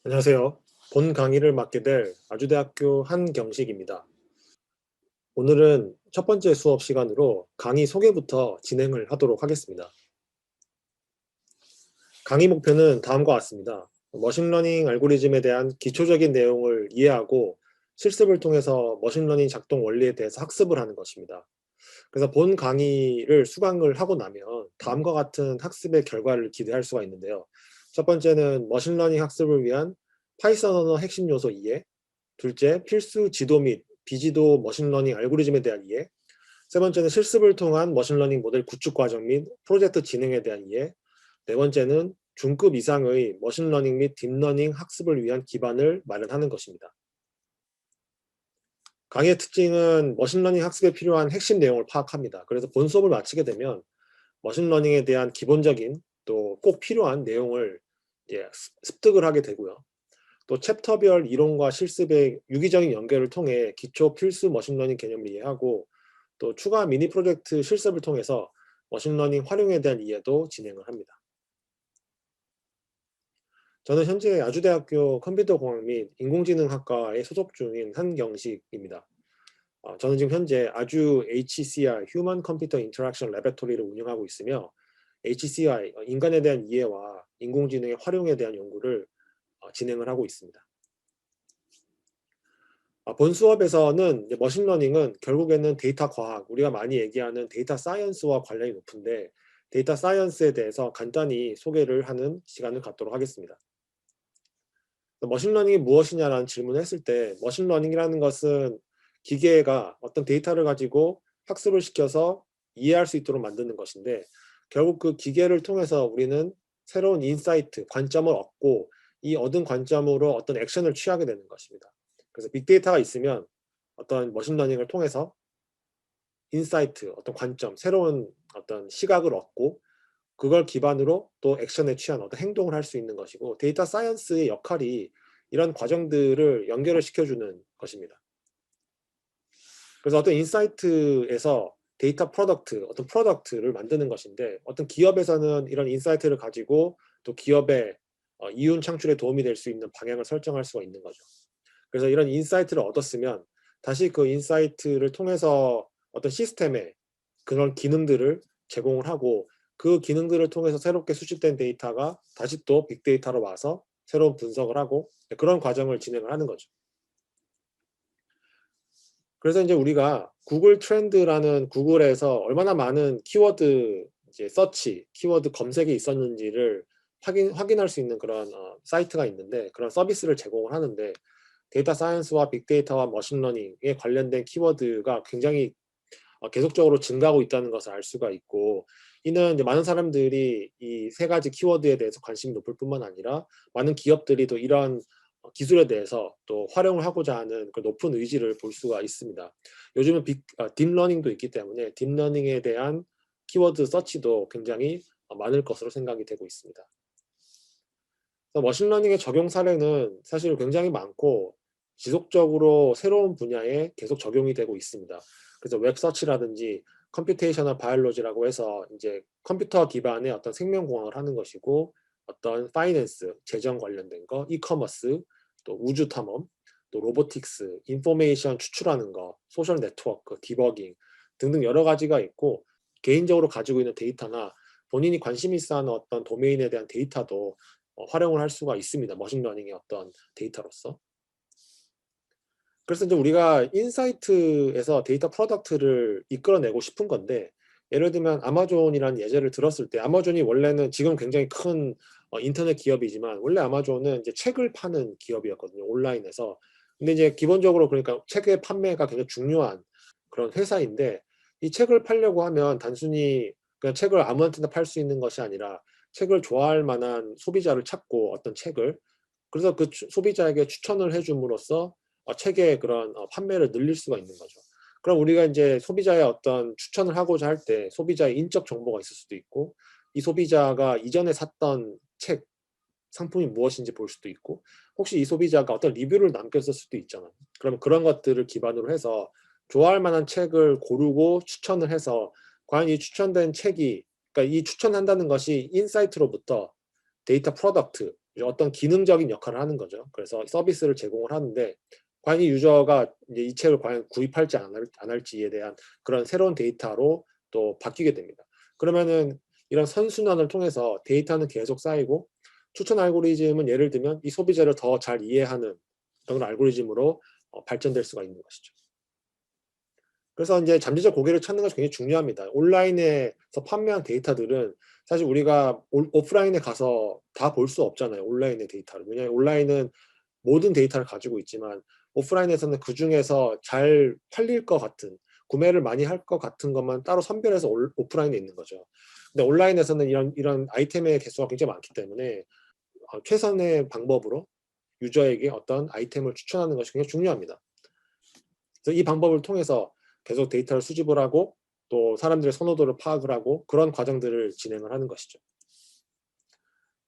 안녕하세요. 본 강의를 맡게 될 아주대학교 한경식입니다. 오늘은 첫 번째 수업 시간으로 강의 소개부터 진행을 하도록 하겠습니다. 강의 목표는 다음과 같습니다. 머신러닝 알고리즘에 대한 기초적인 내용을 이해하고 실습을 통해서 머신러닝 작동 원리에 대해서 학습을 하는 것입니다. 그래서 본 강의를 수강을 하고 나면 다음과 같은 학습의 결과를 기대할 수가 있는데요. 첫 번째는 머신러닝 학습을 위한 파이썬 언어 핵심 요소 이해, 둘째, 필수 지도 및 비지도 머신러닝 알고리즘에 대한 이해. 세 번째는 실습을 통한 머신러닝 모델 구축 과정 및 프로젝트 진행에 대한 이해. 네 번째는 중급 이상의 머신러닝 및 딥러닝 학습을 위한 기반을 마련하는 것입니다. 강의의 특징은 머신러닝 학습에 필요한 핵심 내용을 파악합니다. 그래서 본 수업을 마치게 되면 머신러닝에 대한 기본적인 또 꼭 필요한 내용을 습득을 하게 되고요. 또 챕터별 이론과 실습의 유기적인 연결을 통해 기초 필수 머신러닝 개념을 이해하고 또 추가 미니 프로젝트 실습을 통해서 머신러닝 활용에 대한 이해도 진행을 합니다. 저는 현재 아주대학교 컴퓨터공학 및 인공지능학과에 소속 중인 한경식입니다. 저는 지금 현재 아주 HCI (Human Computer Interaction Laboratory를 운영하고 있으며 HCI 인간에 대한 이해와 인공지능의 활용에 대한 연구를 진행을 하고 있습니다. 본 수업에서는 머신러닝은 결국에는 데이터 과학, 우리가 많이 얘기하는 데이터 사이언스와 관련이 높은데 데이터 사이언스에 대해서 간단히 소개를 하는 시간을 갖도록 하겠습니다. 머신러닝이 무엇이냐라는 질문을 했을 때 머신러닝이라는 것은 기계가 어떤 데이터를 가지고 학습을 시켜서 이해할 수 있도록 만드는 것인데 결국 그 기계를 통해서 우리는 새로운 인사이트, 관점을 얻고 이 얻은 관점으로 어떤 액션을 취하게 되는 것입니다. 그래서 빅데이터가 있으면 어떤 머신러닝을 통해서 인사이트, 어떤 관점, 새로운 어떤 시각을 얻고 그걸 기반으로 또 액션에 취한 어떤 행동을 할 수 있는 것이고 데이터 사이언스의 역할이 이런 과정들을 연결을 시켜주는 것입니다. 그래서 어떤 인사이트에서 데이터 프로덕트, 어떤 프로덕트를 만드는 것인데 어떤 기업에서는 이런 인사이트를 가지고 또 기업의 이윤 창출에 도움이 될 수 있는 방향을 설정할 수가 있는 거죠. 그래서 이런 인사이트를 얻었으면 다시 그 인사이트를 통해서 어떤 시스템에 그런 기능들을 제공을 하고 그 기능들을 통해서 새롭게 수집된 데이터가 다시 또 빅데이터로 와서 새로운 분석을 하고 그런 과정을 진행을 하는 거죠. 그래서 이제 우리가 구글 트렌드라는 구글에서 얼마나 많은 키워드 이제 서치, 키워드 검색이 있었는지를 확인할 수 있는 그런 사이트가 있는데 그런 서비스를 제공을 하는데 데이터 사이언스와 빅데이터와 머신러닝에 관련된 키워드가 굉장히 계속적으로 증가하고 있다는 것을 알 수가 있고 이는 이제 많은 사람들이 이 세 가지 키워드에 대해서 관심이 높을 뿐만 아니라 많은 기업들이 또 이러한 기술에 대해서 또 활용을 하고자 하는 그 높은 의지를 볼 수가 있습니다. 요즘은 딥러닝도 있기 때문에 딥러닝에 대한 키워드 서치도 굉장히 많을 것으로 생각이 되고 있습니다. 그래서 머신러닝의 적용 사례는 사실 굉장히 많고 지속적으로 새로운 분야에 계속 적용이 되고 있습니다. 그래서 웹서치라든지 컴퓨테이셔널 바이올로지라고 해서 이제 컴퓨터 기반의 어떤 생명공학을 하는 것이고 어떤 파이낸스, 재정 관련된 거, 이커머스, 또 우주 탐험, 또 로보틱스, 인포메이션 추출하는 거, 소셜 네트워크, 디버깅 등등 여러 가지가 있고 개인적으로 가지고 있는 데이터나 본인이 관심 있어 하는 어떤 도메인에 대한 데이터도 활용을 할 수가 있습니다. 머신러닝의 어떤 데이터로서. 그래서 이제 우리가 인사이트에서 데이터 프로덕트를 이끌어내고 싶은 건데 예를 들면 아마존이라는 예제를 들었을 때 아마존이 원래는 지금 굉장히 큰 인터넷 기업이지만 원래 아마존은 이제 책을 파는 기업이었거든요. 온라인에서. 근데 이제 기본적으로 그러니까 책의 판매가 굉장히 중요한 그런 회사인데 이 책을 팔려고 하면 단순히 그냥 책을 아무한테나 팔 수 있는 것이 아니라 책을 좋아할 만한 소비자를 찾고 어떤 책을 그래서 그 소비자에게 추천을 해 줌으로써 책의 그런 판매를 늘릴 수가 있는 거죠. 그럼 우리가 인제 소비자의 어떤 추천을 하고자 할 때 소비자의 인적 정보가 있을 수도 있고 이 소비자가 이전에 샀던 책, 상품이 무엇인지 볼 수도 있고 혹시 이 소비자가 어떤 리뷰를 남겼을 수도 있잖아요. 그러면 그런 것들을 기반으로 해서 좋아할 만한 책을 고르고 추천을 해서 과연 이 추천된 책이 그러니까 이 추천한다는 것이 인사이트로부터 데이터 프로덕트 어떤 기능적인 역할을 하는 거죠. 그래서 서비스를 제공을 하는데 과연 이 유저가 이제 이 책을 과연 구입할지 안 할지에 대한 그런 새로운 데이터로 또 바뀌게 됩니다. 그러면은 이런 선순환을 통해서 데이터는 계속 쌓이고 추천 알고리즘은 예를 들면 이 소비자를 더 잘 이해하는 그런 알고리즘으로 발전될 수가 있는 것이죠. 그래서 이제 잠재적 고객을 찾는 것이 굉장히 중요합니다. 온라인에서 판매한 데이터들은 사실 우리가 오프라인에 가서 다 볼 수 없잖아요, 온라인의 데이터를. 왜냐하면 온라인은 모든 데이터를 가지고 있지만 오프라인에서는 그중에서 잘 팔릴 것 같은, 구매를 많이 할 것 같은 것만 따로 선별해서 오프라인에 있는 거죠. 근데 온라인에서는 이런 아이템의 개수가 굉장히 많기 때문에 최선의 방법으로 유저에게 어떤 아이템을 추천하는 것이 굉장히 중요합니다. 그래서 이 방법을 통해서 계속 데이터를 수집을 하고 또 사람들의 선호도를 파악을 하고 그런 과정들을 진행을 하는 것이죠.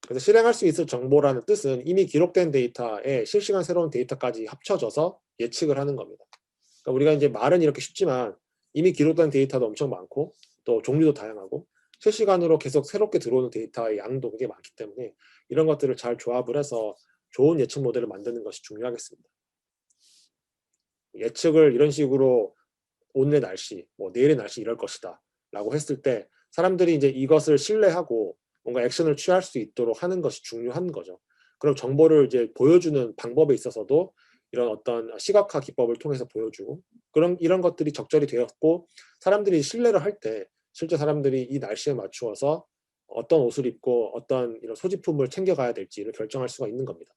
그래서 실행할 수 있을 정보라는 뜻은 이미 기록된 데이터에 실시간 새로운 데이터까지 합쳐져서 예측을 하는 겁니다. 그러니까 우리가 이제 말은 이렇게 쉽지만 이미 기록된 데이터도 엄청 많고 또 종류도 다양하고 실시간으로 계속 새롭게 들어오는 데이터의 양도 굉장히 많기 때문에 이런 것들을 잘 조합을 해서 좋은 예측 모델을 만드는 것이 중요하겠습니다. 예측을 이런 식으로 오늘의 날씨, 뭐 내일의 날씨 이럴 것이다 라고 했을 때 사람들이 이제 이것을 신뢰하고 뭔가 액션을 취할 수 있도록 하는 것이 중요한 거죠. 그럼 정보를 이제 보여주는 방법에 있어서도 이런 어떤 시각화 기법을 통해서 보여주고 이런 것들이 적절히 되었고 사람들이 신뢰를 할 때 실제 사람들이 이 날씨에 맞추어서 어떤 옷을 입고 어떤 이런 소지품을 챙겨가야 될지를 결정할 수가 있는 겁니다.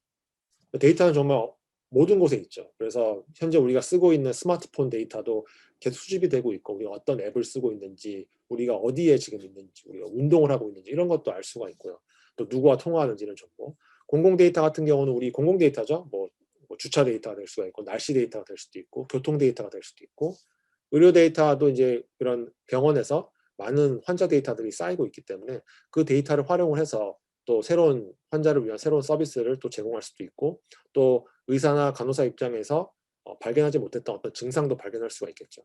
데이터는 정말 모든 곳에 있죠. 그래서 현재 우리가 쓰고 있는 스마트폰 데이터도 계속 수집이 되고 있고 우리가 어떤 앱을 쓰고 있는지 우리가 어디에 지금 있는지 우리가 운동을 하고 있는지 이런 것도 알 수가 있고요. 또 누구와 통화하는지 이런 정보. 공공 데이터 같은 경우는 우리 공공 데이터죠. 뭐 주차 데이터가 될 수가 있고 날씨 데이터가 될 수도 있고 교통 데이터가 될 수도 있고 의료 데이터도 이제 이런 병원에서 많은 환자 데이터들이 쌓이고 있기 때문에 그 데이터를 활용을 해서 또 새로운 환자를 위한 새로운 서비스를 또 제공할 수도 있고 또 의사나 간호사 입장에서 발견하지 못했던 어떤 증상도 발견할 수가 있겠죠.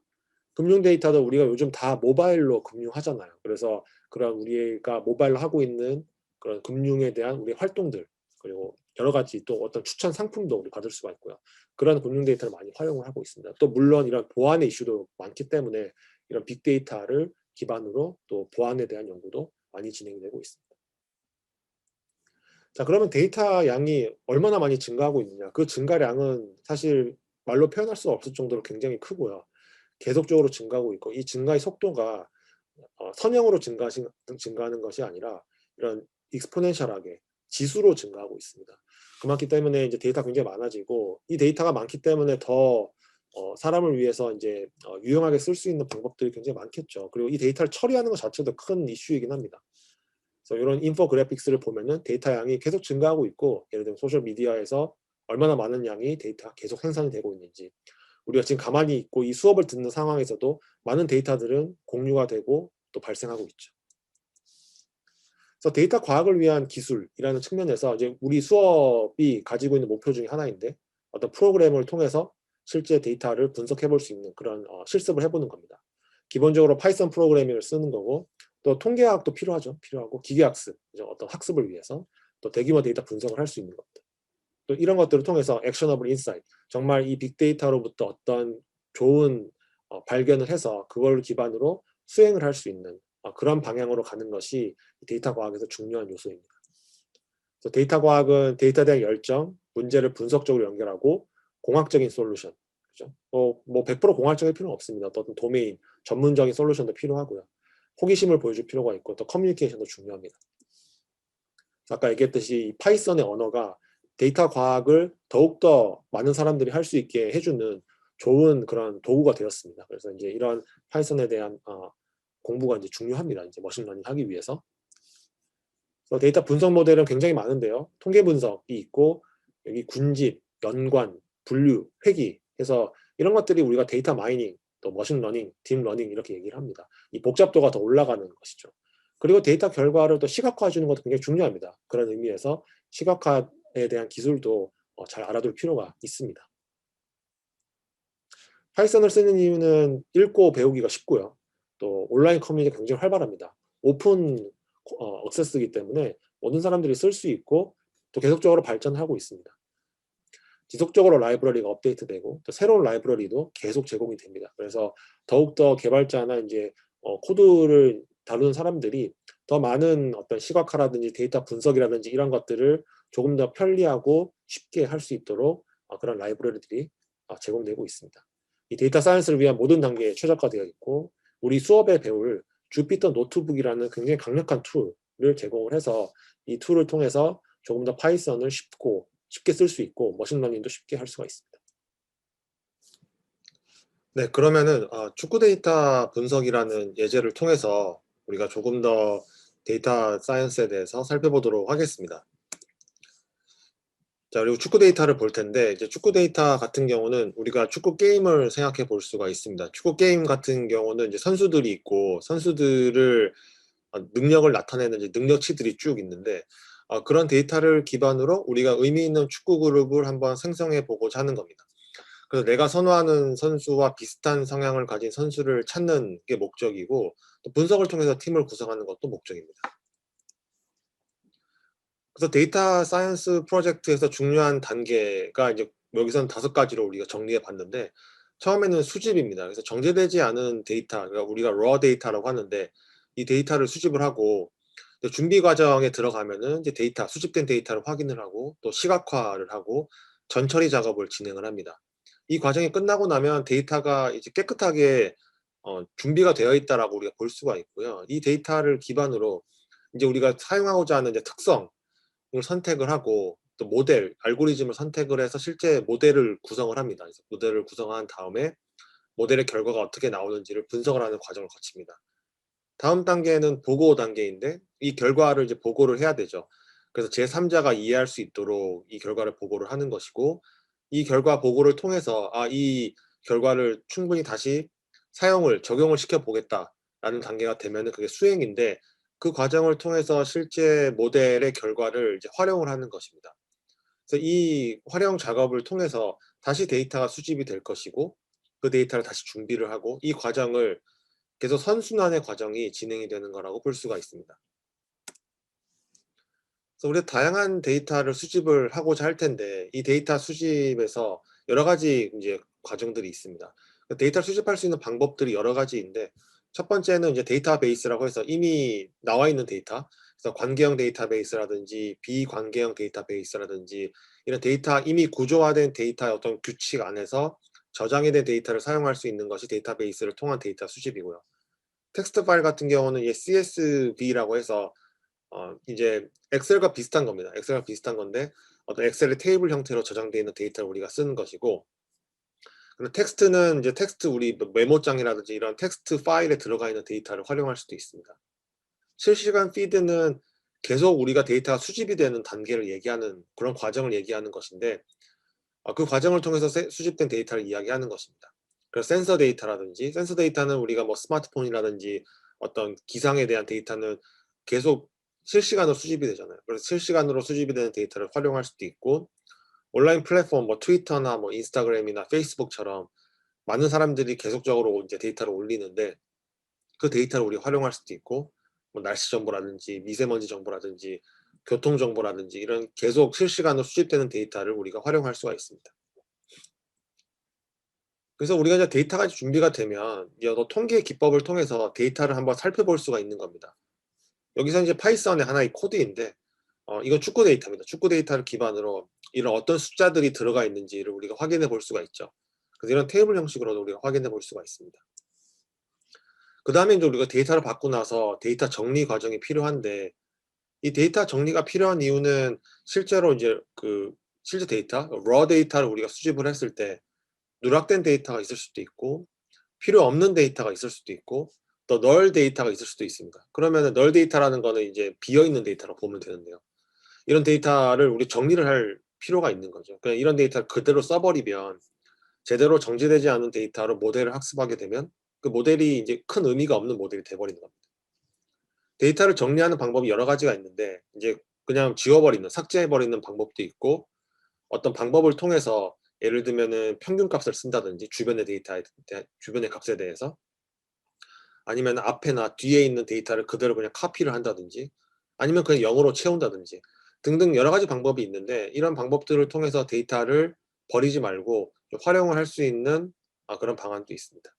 금융 데이터도 우리가 요즘 다 모바일로 금융하잖아요. 그래서 그런 우리가 모바일로 하고 있는 그런 금융에 대한 우리 활동들 그리고 여러 가지 또 어떤 추천 상품도 우리 받을 수가 있고요. 그런 금융 데이터를 많이 활용을 하고 있습니다. 또 물론 이런 보안의 이슈도 많기 때문에 이런 빅데이터를 기반으로 또 보안에 대한 연구도 많이 진행되고 있습니다. 자, 그러면 데이터 양이 얼마나 많이 증가하고 있느냐? 그 증가량은 사실 말로 표현할 수 없을 정도로 굉장히 크고요. 계속적으로 증가하고 있고 이 증가의 속도가 선형으로 증가하는 것이 아니라 이런 익스포넨셜하게 지수로 증가하고 있습니다. 그렇기 때문에 이제 데이터가 굉장히 많아지고 이 데이터가 많기 때문에 더 사람을 위해서 이제 유용하게 쓸 수 있는 방법들이 굉장히 많겠죠. 그리고 이 데이터를 처리하는 것 자체도 큰 이슈이긴 합니다. 그래서 이런 인포그래픽스를 보면은 데이터 양이 계속 증가하고 있고 예를 들면 소셜 미디어에서 얼마나 많은 양의 데이터가 계속 생산이 되고 있는지 우리가 지금 가만히 있고 이 수업을 듣는 상황에서도 많은 데이터들은 공유가 되고 또 발생하고 있죠. 그래서 데이터 과학을 위한 기술이라는 측면에서 이제 우리 수업이 가지고 있는 목표 중에 하나인데 어떤 프로그램을 통해서 실제 데이터를 분석해 볼 수 있는 그런 실습을 해보는 겁니다. 기본적으로 파이썬 프로그래밍을 쓰는 거고 또 통계학도 필요하고 기계학습, 어떤 학습을 위해서 또 대규모 데이터 분석을 할 수 있는 겁니다. 또 이런 것들을 통해서 액셔너블 인사이트, 정말 이 빅데이터로부터 어떤 좋은 발견을 해서 그걸 기반으로 수행을 할 수 있는 그런 방향으로 가는 것이 데이터 과학에서 중요한 요소입니다. 그래서 데이터 과학은 데이터에 대한 열정, 문제를 분석적으로 연결하고 공학적인 솔루션, 그죠? 뭐 100% 공학적일 필요는 없습니다. 어떤 도메인, 전문적인 솔루션도 필요하고요. 호기심을 보여줄 필요가 있고 또 커뮤니케이션도 중요합니다. 아까 얘기했듯이 파이썬의 언어가 데이터 과학을 더욱더 많은 사람들이 할 수 있게 해주는 좋은 그런 도구가 되었습니다. 그래서 이제 이런 파이썬에 대한 공부가 이제 중요합니다. 이제 머신러닝 하기 위해서. 그래서 데이터 분석 모델은 굉장히 많은데요. 통계 분석이 있고 여기 군집, 연관, 분류, 회귀 해서 이런 것들이 우리가 데이터 마이닝, 또 머신러닝, 딥러닝 이렇게 얘기를 합니다. 이 복잡도가 더 올라가는 것이죠. 그리고 데이터 결과를 또 시각화해 주는 것도 굉장히 중요합니다. 그런 의미에서 시각화에 대한 기술도 잘 알아둘 필요가 있습니다. 파이썬을 쓰는 이유는 읽고 배우기가 쉽고요. 또 온라인 커뮤니티가 굉장히 활발합니다. 오픈 액세스이기 때문에 모든 사람들이 쓸 수 있고 또 계속적으로 발전하고 있습니다. 지속적으로 라이브러리가 업데이트되고 또 새로운 라이브러리도 계속 제공이 됩니다. 그래서 더욱더 개발자나 이제 코드를 다루는 사람들이 더 많은 어떤 시각화라든지 데이터 분석이라든지 이런 것들을 조금 더 편리하고 쉽게 할 수 있도록 그런 라이브러리들이 제공되고 있습니다. 이 데이터 사이언스를 위한 모든 단계에 최적화되어 있고 우리 수업에 배울 주피터 노트북이라는 굉장히 강력한 툴을 제공을 해서 이 툴을 통해서 조금 더 파이썬을 쉽게 쓸 수 있고 머신러닝도 쉽게 할 수가 있습니다. 네, 그러면은 축구 데이터 분석이라는 예제를 통해서 우리가 조금 더 데이터 사이언스에 대해서 살펴보도록 하겠습니다. 자, 그리고 축구 데이터를 볼 텐데 이제 축구 데이터 같은 경우는 우리가 축구 게임을 생각해 볼 수가 있습니다. 축구 게임 같은 경우는 이제 선수들이 있고 선수들을 능력을 나타내는 이제 능력치들이 쭉 있는데 그런 데이터를 기반으로 우리가 의미 있는 축구 그룹을 한번 생성해 보고자 하는 겁니다. 그래서 내가 선호하는 선수와 비슷한 성향을 가진 선수를 찾는 게 목적이고 또 분석을 통해서 팀을 구성하는 것도 목적입니다. 그래서 데이터 사이언스 프로젝트에서 중요한 단계가 이제 여기서는 5가지로 우리가 정리해 봤는데 처음에는 수집입니다. 그래서 정제되지 않은 데이터, 그러니까 우리가 raw 데이터라고 하는데 이 데이터를 수집을 하고 준비 과정에 들어가면은 이제 데이터, 수집된 데이터를 확인을 하고 또 시각화를 하고 전처리 작업을 진행을 합니다. 이 과정이 끝나고 나면 데이터가 이제 깨끗하게 준비가 되어 있다라고 우리가 볼 수가 있고요. 이 데이터를 기반으로 이제 우리가 사용하고자 하는 이제 특성을 선택을 하고 또 모델, 알고리즘을 선택을 해서 실제 모델을 구성을 합니다. 그래서 모델을 구성한 다음에 모델의 결과가 어떻게 나오는지를 분석을 하는 과정을 거칩니다. 다음 단계는 보고 단계인데 이 결과를 이제 보고를 해야 되죠. 그래서 제3자가 이해할 수 있도록 이 결과를 보고를 하는 것이고 이 결과 보고를 통해서 이 결과를 충분히 다시 적용을 시켜 보겠다라는 단계가 되면은 그게 수행인데 그 과정을 통해서 실제 모델의 결과를 이제 활용을 하는 것입니다. 그래서 이 활용 작업을 통해서 다시 데이터가 수집이 될 것이고 그 데이터를 다시 준비를 하고 이 과정을 계속 선순환의 과정이 진행이 되는 거라고 볼 수가 있습니다. 그래서 우리가 다양한 데이터를 수집을 하고자 할 텐데 이 데이터 수집에서 여러 가지 이제 과정들이 있습니다. 데이터를 수집할 수 있는 방법들이 여러 가지인데 첫 번째는 이제 데이터베이스라고 해서 이미 나와 있는 데이터, 그래서 관계형 데이터베이스라든지 비관계형 데이터베이스라든지 이런 데이터 이미 구조화된 데이터의 어떤 규칙 안에서 저장이 된 데이터를 사용할 수 있는 것이 데이터베이스를 통한 데이터 수집이고요. 텍스트 파일 같은 경우는 이게 CSV라고 해서 이제 엑셀과 비슷한 겁니다. 엑셀과 비슷한 건데 어떤 엑셀의 테이블 형태로 저장되어 있는 데이터를 우리가 쓰는 것이고 그리고 텍스트는 이제 텍스트 우리 메모장이라든지 이런 텍스트 파일에 들어가 있는 데이터를 활용할 수도 있습니다. 실시간 피드는 계속 우리가 데이터가 수집이 되는 단계를 얘기하는 그런 과정을 얘기하는 것인데 그 과정을 통해서 수집된 데이터를 이야기하는 것입니다. 그래서 센서 데이터는 우리가 뭐 스마트폰이라든지 어떤 기상에 대한 데이터는 계속 실시간으로 수집이 되잖아요. 그래서 실시간으로 수집이 되는 데이터를 활용할 수도 있고 온라인 플랫폼 뭐 트위터나 뭐 인스타그램이나 페이스북처럼 많은 사람들이 계속적으로 이제 데이터를 올리는데 그 데이터를 우리가 활용할 수도 있고 뭐 날씨 정보라든지 미세먼지 정보라든지 교통 정보라든지 이런 계속 실시간으로 수집되는 데이터를 우리가 활용할 수가 있습니다. 그래서 우리가 이제 데이터가 준비가 되면 또 통계 기법을 통해서 데이터를 한번 살펴볼 수가 있는 겁니다. 여기서 이제 파이썬의 하나의 코드인데 이건 축구 데이터입니다. 축구 데이터를 기반으로 이런 어떤 숫자들이 들어가 있는지를 우리가 확인해 볼 수가 있죠. 그래서 이런 테이블 형식으로도 우리가 확인해 볼 수가 있습니다. 그 다음에 이제 우리가 데이터를 받고 나서 데이터 정리 과정이 필요한데 이 데이터 정리가 필요한 이유는 실제로 이제 실제 데이터, raw 데이터를 우리가 수집을 했을 때 누락된 데이터가 있을 수도 있고 필요 없는 데이터가 있을 수도 있고 또 널 데이터가 있을 수도 있습니다. 그러면은 널 데이터라는 거는 이제 비어 있는 데이터라고 보면 되는데요. 이런 데이터를 우리 정리를 할 필요가 있는 거죠. 그냥 이런 데이터를 그대로 써버리면 제대로 정제되지 않은 데이터로 모델을 학습하게 되면 그 모델이 이제 큰 의미가 없는 모델이 돼버리는 겁니다. 데이터를 정리하는 방법이 여러 가지가 있는데 이제 그냥 지워버리는, 삭제해버리는 방법도 있고 어떤 방법을 통해서 예를 들면은 평균값을 쓴다든지 주변의 값에 대해서 아니면 앞에나 뒤에 있는 데이터를 그대로 그냥 카피를 한다든지 아니면 그냥 0으로 채운다든지 등등 여러 가지 방법이 있는데 이런 방법들을 통해서 데이터를 버리지 말고 좀 활용을 할 수 있는 그런 방안도 있습니다.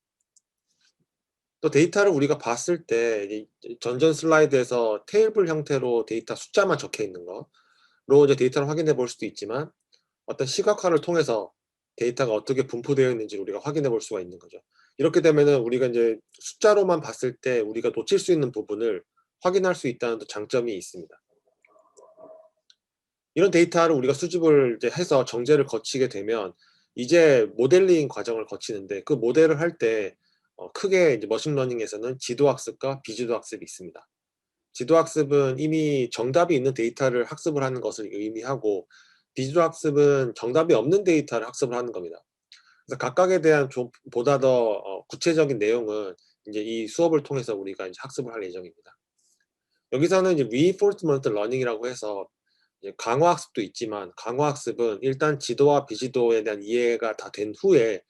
또 데이터를 우리가 봤을 때 전전 슬라이드에서 테이블 형태로 데이터 숫자만 적혀 있는 거로 이제 데이터를 확인해 볼 수도 있지만 어떤 시각화를 통해서 데이터가 어떻게 분포되어 있는지를 우리가 확인해 볼 수가 있는 거죠. 이렇게 되면은 우리가 이제 숫자로만 봤을 때 우리가 놓칠 수 있는 부분을 확인할 수 있다는 또 장점이 있습니다. 이런 데이터를 우리가 수집을 이제 해서 정제를 거치게 되면 이제 모델링 과정을 거치는데 그 모델을 할 때 크게 이제 머신러닝에서는 지도학습과 비지도학습이 있습니다. 지도학습은 이미 정답이 있는 데이터를 학습을 하는 것을 의미하고 비지도학습은 정답이 없는 데이터를 학습을 하는 겁니다. 그래서 각각에 대한 좀 보다 더 구체적인 내용은 이제 이 수업을 통해서 우리가 이제 학습을 할 예정입니다. 여기서는 이제 reinforcement learning이라고 해서 이제 강화학습도 있지만 강화학습은 일단 지도와 비지도에 대한 이해가 다 된 후에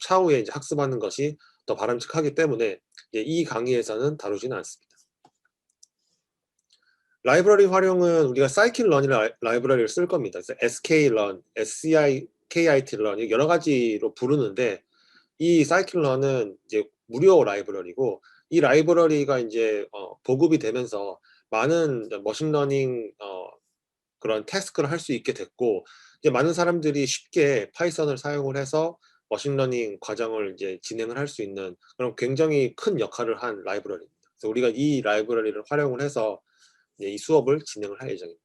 차후에 이제 학습하는 것이 더 바람직하기 때문에 이제 이 강의에서는 다루지는 않습니다. 라이브러리 활용은 우리가 scikit-learn이라는 라이브러리를 쓸 겁니다. 그래서 sklearn, skit-learn 여러 가지로 부르는데 이 scikit-learn은 이제 무료 라이브러리고 이 라이브러리가 이제 보급이 되면서 많은 머신러닝 그런 태스크를 할 수 있게 됐고 이제 많은 사람들이 쉽게 파이썬을 사용을 해서 머신러닝 과정을 이제 진행을 할 수 있는 그런 굉장히 큰 역할을 한 라이브러리입니다. 그래서 우리가 이 라이브러리를 활용을 해서 이 수업을 진행을 할 예정입니다.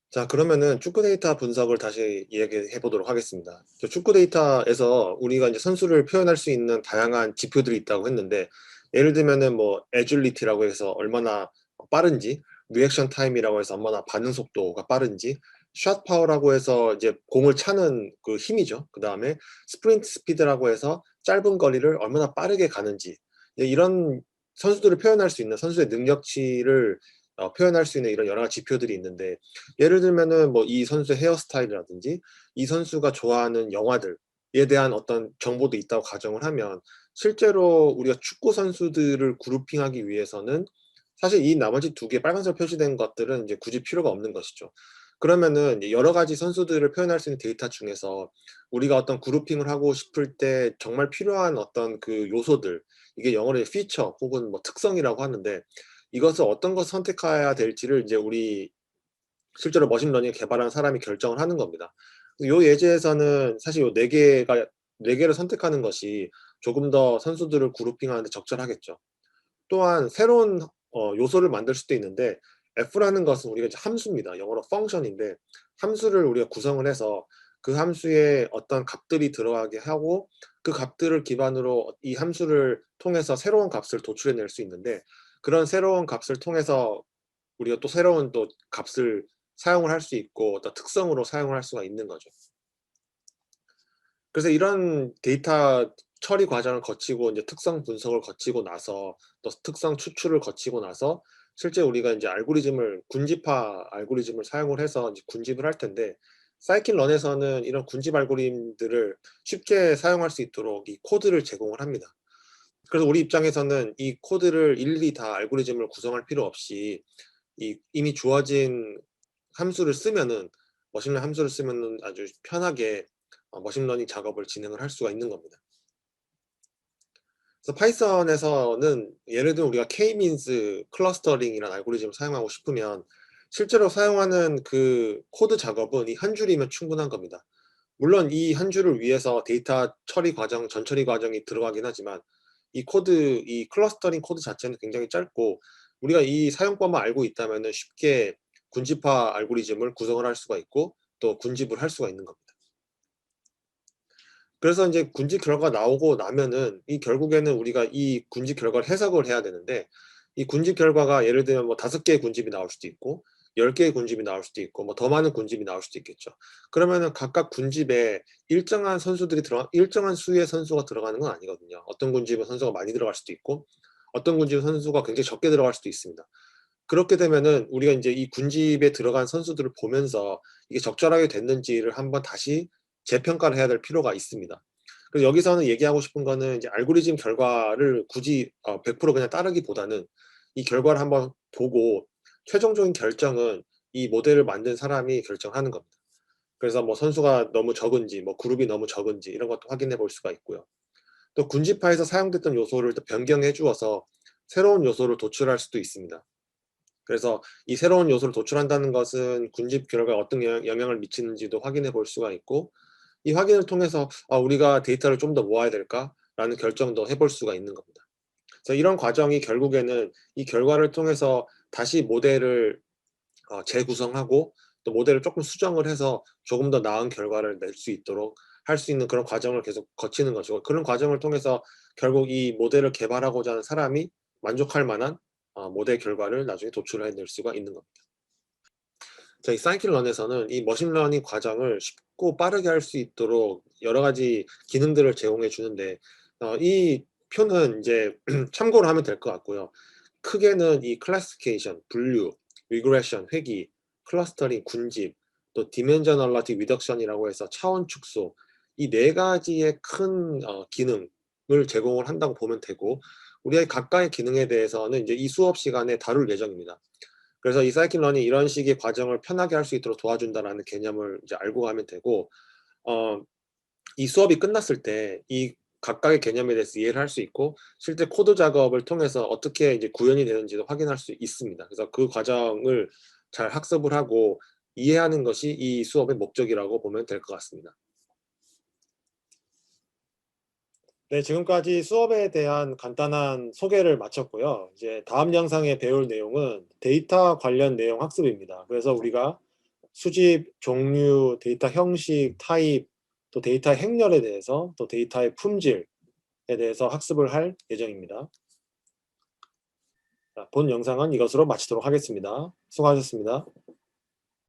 자, 그러면은 축구 데이터 분석을 다시 이야기해 보도록 하겠습니다. 축구 데이터에서 우리가 이제 선수를 표현할 수 있는 다양한 지표들이 있다고 했는데, 예를 들면은 뭐, 애줄리티라고 해서 얼마나 빠른지, 리액션 타임이라고 해서 얼마나 반응 속도가 빠른지, 샷 파워라고 해서 이제 공을 차는 그 힘이죠. 그 다음에 스프린트 스피드라고 해서 짧은 거리를 얼마나 빠르게 가는지, 이런 선수들을 표현할 수 있는 선수의 능력치를 표현할 수 있는 이런 여러 가지 지표들이 있는데, 예를 들면은 뭐 이 선수의 헤어스타일이라든지 이 선수가 좋아하는 영화들에 대한 어떤 정보도 있다고 가정을 하면 실제로 우리가 축구 선수들을 그룹핑하기 위해서는 사실 이 나머지 두 개 빨간색 표시된 것들은 이제 굳이 필요가 없는 것이죠. 그러면은 이제 여러 가지 선수들을 표현할 수 있는 데이터 중에서 우리가 어떤 그룹핑을 하고 싶을 때 정말 필요한 어떤 그 요소들, 이게 영어로 피처 혹은 뭐 특성이라고 하는데, 이것을 어떤 것을 선택해야 될지를 이제 우리 실제로 머신러닝 개발하는 사람이 결정을 하는 겁니다. 요 예제에서는 사실 요 4 개를 선택하는 것이 조금 더 선수들을 그룹핑하는 데 적절하겠죠. 또한 새로운 요소를 만들 수도 있는데, F라는 것은 우리가 이제 함수입니다. 영어로 function인데, 함수를 우리가 구성을 해서 그 함수에 어떤 값들이 들어가게 하고 그 값들을 기반으로 이 함수를 통해서 새로운 값을 도출해낼 수 있는데, 그런 새로운 값을 통해서 우리가 또 새로운 또 값을 사용을 할 수 있고 또 특성으로 사용을 할 수가 있는 거죠. 그래서 이런 데이터 처리 과정을 거치고 이제 특성 분석을 거치고 나서 또 특성 추출을 거치고 나서 실제 우리가 이제 알고리즘을 군집화 알고리즘을 사용을 해서 이제 군집을 할 텐데, 사이클런에서는 이런 군집 알고리즘들을 쉽게 사용할 수 있도록 이 코드를 제공을 합니다. 그래서 우리 입장에서는 이 코드를 일일이 다 알고리즘을 구성할 필요 없이 이미 주어진 함수를 쓰면은 머신러닝 함수를 쓰면은 아주 편하게 머신러닝 작업을 진행을 할 수가 있는 겁니다. 그래서 파이썬에서는 예를 들어 우리가 K-means 클러스터링이라는 알고리즘을 사용하고 싶으면 실제로 사용하는 그 코드 작업은 이 한 줄이면 충분한 겁니다. 물론 이 한 줄을 위해서 데이터 처리 과정, 전처리 과정이 들어가긴 하지만 이 클러스터링 코드 자체는 굉장히 짧고 우리가 이 사용법만 알고 있다면은 쉽게 군집화 알고리즘을 구성을 할 수가 있고 또 군집을 할 수가 있는 겁니다. 그래서 인제 군집 결과가 나오고 나면은 이 결국에는 우리가 이 군집 결과를 해석을 해야 되는데, 이 군집 결과가 예를 들면 뭐 5 개의 군집이 나올 수도 있고 10 개의 군집이 나올 수도 있고 뭐 더 많은 군집이 나올 수도 있겠죠. 그러면은 각각 군집에 일정한 수의 선수가 들어가는 건 아니거든요. 어떤 군집은 선수가 많이 들어갈 수도 있고 어떤 군집은 선수가 굉장히 적게 들어갈 수도 있습니다. 그렇게 되면은 우리가 인제 이 군집에 들어간 선수들을 보면서 이게 적절하게 됐는지를 한번 다시 재평가를 해야 될 필요가 있습니다. 그래서 여기서는 얘기하고 싶은 거는 이제 알고리즘 결과를 굳이 100% 그냥 따르기보다는 이 결과를 한번 보고 최종적인 결정은 이 모델을 만든 사람이 결정하는 겁니다. 그래서 뭐 선수가 너무 적은지, 뭐 그룹이 너무 적은지 이런 것도 확인해 볼 수가 있고요. 또 군집화에서 사용됐던 요소를 또 변경해 주어서 새로운 요소를 도출할 수도 있습니다. 그래서 이 새로운 요소를 도출한다는 것은 군집 결과에 어떤 영향을 미치는지도 확인해 볼 수가 있고, 이 확인을 통해서 '아 우리가 데이터를 좀 더 모아야 될까?'라는 결정도 해볼 수가 있는 겁니다. 그래서 이런 과정이 결국에는 이 결과를 통해서 다시 모델을 재구성하고 또 모델을 조금 수정을 해서 조금 더 나은 결과를 낼 수 있도록 할 수 있는 그런 과정을 계속 거치는 것이고, 그런 과정을 통해서 결국 이 모델을 개발하고자 하는 사람이 만족할 만한 모델 결과를 나중에 도출해 낼 수가 있는 겁니다. 자, 이 사이클런에서는 이 머신러닝 과정을 쉽고 빠르게 할 수 있도록 여러 가지 기능들을 제공해 주는데, 이 표는 이제 참고를 하면 될 것 같고요. 크게는 이 클래시피케이션, 분류, 리그레션, 회귀, 클러스터링, 군집, 또 디멘셔널리티 리덕션이라고 해서 차원 축소, 이 네 가지의 큰 기능을 제공을 한다고 보면 되고, 우리의 각각의 기능에 대해서는 이제 이 수업 시간에 다룰 예정입니다. 그래서 이 사이클런이 이런 식의 과정을 편하게 할 수 있도록 도와준다라는 개념을 이제 알고 가면 되고, 어 이 수업이 끝났을 때 이 각각의 개념에 대해서 이해를 할 수 있고, 실제 코드 작업을 통해서 어떻게 이제 구현이 되는지도 확인할 수 있습니다. 그래서 그 과정을 잘 학습을 하고 이해하는 것이 이 수업의 목적이라고 보면 될 것 같습니다. 네, 지금까지 수업에 대한 간단한 소개를 마쳤고요. 이제 다음 영상에 배울 내용은 데이터 관련 내용 학습입니다. 그래서 우리가 수집, 종류, 데이터 형식, 타입, 또 데이터 행렬에 대해서, 또 데이터의 품질에 대해서 학습을 할 예정입니다. 자, 본 영상은 이것으로 마치도록 하겠습니다. 수고하셨습니다.